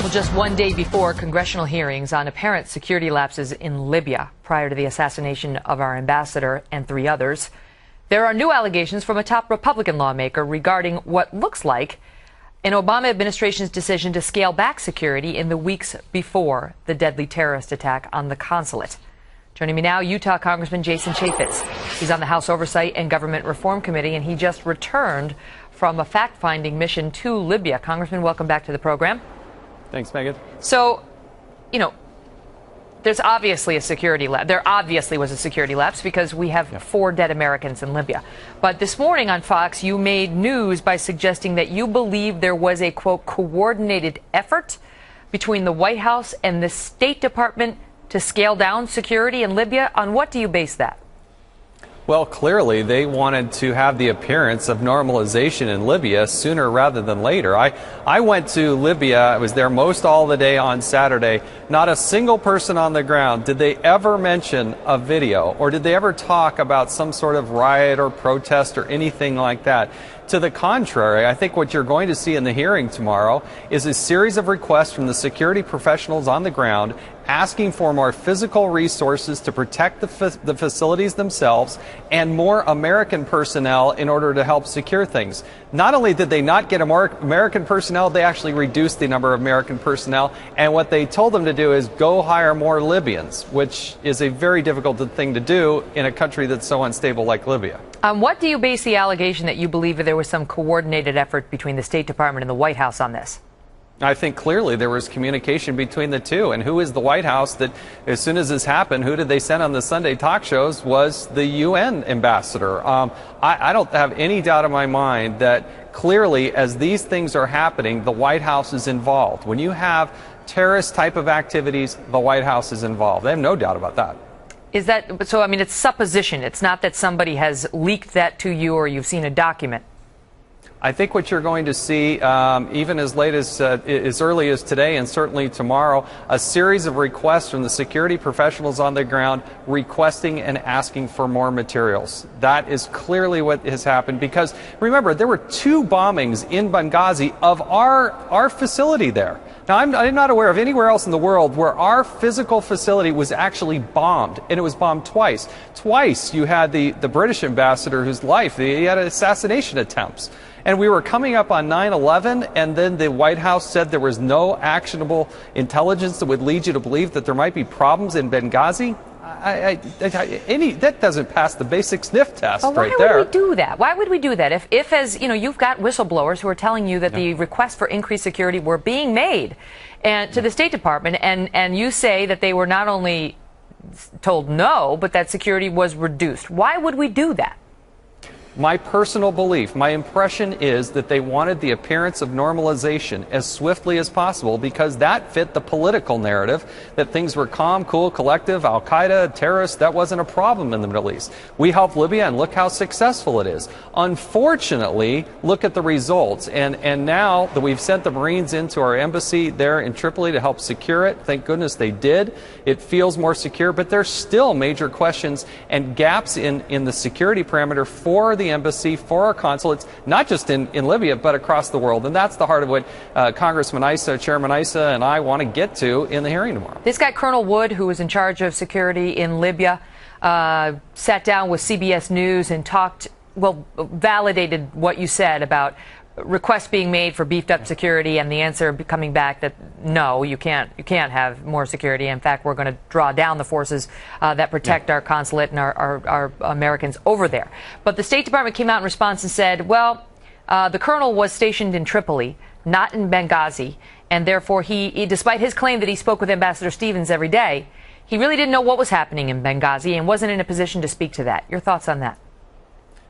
Well, just one day before congressional hearings on apparent security lapses in Libya prior to the assassination of our ambassador and 3 others, there are new allegations from a top Republican lawmaker regarding what looks like an Obama administration's decision to scale back security in the weeks before the deadly terrorist attack on the consulate. Joining me now, Utah Congressman Jason Chaffetz. He's on the House Oversight and Government Reform Committee, and he just returned from a fact-finding mission to Libya. Congressman, welcome back to the program. Thanks, Megan. So, there's obviously a security lapse. There obviously was a security lapse because we have 4 dead Americans in Libya. But this morning on Fox, you made news by suggesting that you believe there was a, quote, coordinated effort between the White House and the State Department to scale down security in Libya. On what do you base that? Well, clearly they wanted to have the appearance of normalization in Libya sooner rather than later. I went to Libya. I was there most all the day on Saturday. Not a single person on the ground did they ever mention a video, or did they ever talk about some sort of riot or protest or anything like that. To the contrary, I think what you're going to see in the hearing tomorrow is a series of requests from the security professionals on the ground asking for more physical resources to protect the facilities themselves and more American personnel in order to help secure things. Not only did they not get more American personnel, they actually reduced the number of American personnel. And what they told them to do is go hire more Libyans, which is a very difficult thing to do in a country that's so unstable like Libya. What do you base the allegation that you believe there was some coordinated effort between the State Department and the White House on this? I think clearly there was communication between the two. And who is the White House that, as soon as this happened, who did they send on the Sunday talk shows was the UN ambassador. I don't have any doubt in my mind that clearly, as these things are happening, the White House is involved. When you have terrorist type of activities, the White House is involved. I have no doubt about that. Is that so? I mean, it's supposition. It's not that somebody has leaked that to you or you've seen a document. I think what you're going to see, even as late as early as today and certainly tomorrow, a series of requests from the security professionals on the ground requesting and asking for more materials. That is clearly what has happened because, remember, there were 2 bombings in Benghazi of our facility there. Now, I'm not aware of anywhere else in the world where our physical facility was actually bombed, and it was bombed twice. Twice you had the British ambassador whose life, he had assassination attempts. And we were coming up on 9/11, and then the White House said there was no actionable intelligence that would lead you to believe that there might be problems in Benghazi. That doesn't pass the basic sniff test right there. Why would we do that? Why would we do that? If as you know, you've got whistleblowers who are telling you that the requests for increased security were being made and to the State Department, and you say that they were not only told no, but that security was reduced. Why would we do that? My personal belief, my impression is that they wanted the appearance of normalization as swiftly as possible because that fit the political narrative that things were calm, cool, collective, Al-Qaeda, terrorists, that wasn't a problem in the Middle East. We helped Libya and look how successful it is. Unfortunately, look at the results. And now that we've sent the Marines into our embassy there in Tripoli to help secure it, thank goodness they did. It feels more secure, but there's still major questions and gaps in the security parameter for the embassy, for our consulates, not just in Libya, but across the world. And that's the heart of what Congressman Issa, Chairman Issa, and I want to get to in the hearing tomorrow. This guy, Colonel Wood, who was in charge of security in Libya, sat down with CBS News and validated what you said about requests being made for beefed up security and the answer coming back that no, you can't have more security. In fact, we're going to draw down the forces that protect our consulate and our Americans over there. But the State Department came out in response and said, well, the colonel was stationed in Tripoli, not in Benghazi, and therefore he, despite his claim that he spoke with Ambassador Stevens every day, he really didn't know what was happening in Benghazi and wasn't in a position to speak to that. Your thoughts on that?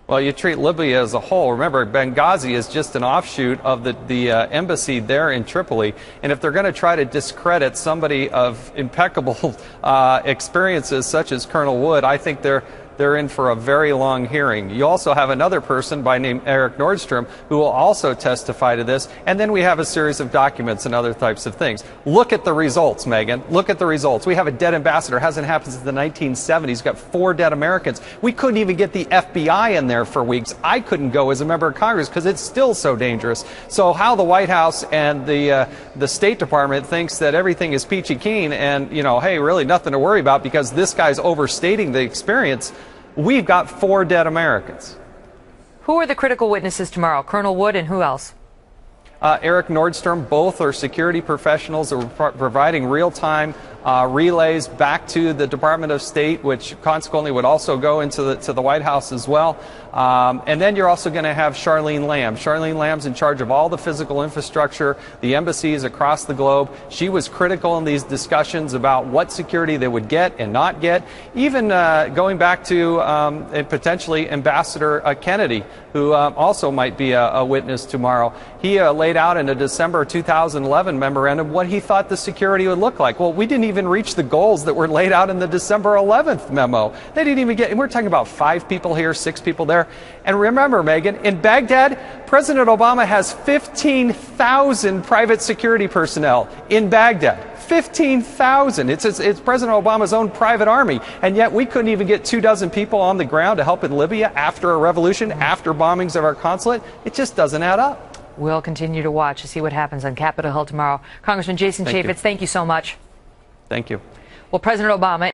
Well, you treat Libya as a whole. Remember, Benghazi is just an offshoot of the embassy there in Tripoli. And if they're going to try to discredit somebody of impeccable experiences such as Colonel Wood, I think they're they're in for a very long hearing. You also have another person by name Eric Nordstrom who will also testify to this. And then we have a series of documents and other types of things. Look at the results, Megan. Look at the results. We have a dead ambassador. It hasn't happened since the 1970s. We've got 4 dead Americans. We couldn't even get the FBI in there for weeks. I couldn't go as a member of Congress because it's still so dangerous. So how the White House and the State Department thinks that everything is peachy keen and, hey, really nothing to worry about because this guy's overstating the experience. We've got 4 dead Americans. Who are the critical witnesses tomorrow? Colonel Wood and who else? Eric Nordstrom, both are security professionals that were providing real-time relays back to the Department of State, which consequently would also go into the White House as well. And then you're also going to have Charlene Lamb. Charlene Lamb's in charge of all the physical infrastructure, the embassies across the globe. She was critical in these discussions about what security they would get and not get, even going back to potentially Ambassador Kennedy, who also might be a witness tomorrow. He laid out in a December 2011 memorandum what he thought the security would look like. Well, we didn't even reach the goals that were laid out in the December 11th memo. They didn't even get, and we're talking about 5 people here, 6 people there. And remember, Megan, in Baghdad, President Obama has 15,000 private security personnel in Baghdad. 15,000. It's President Obama's own private army. And yet we couldn't even get 24 people on the ground to help in Libya after a revolution, after bombings of our consulate. It just doesn't add up. We'll continue to watch to see what happens on Capitol Hill tomorrow. Congressman Jason Chaffetz, thank you so much. Thank you. Well, President Obama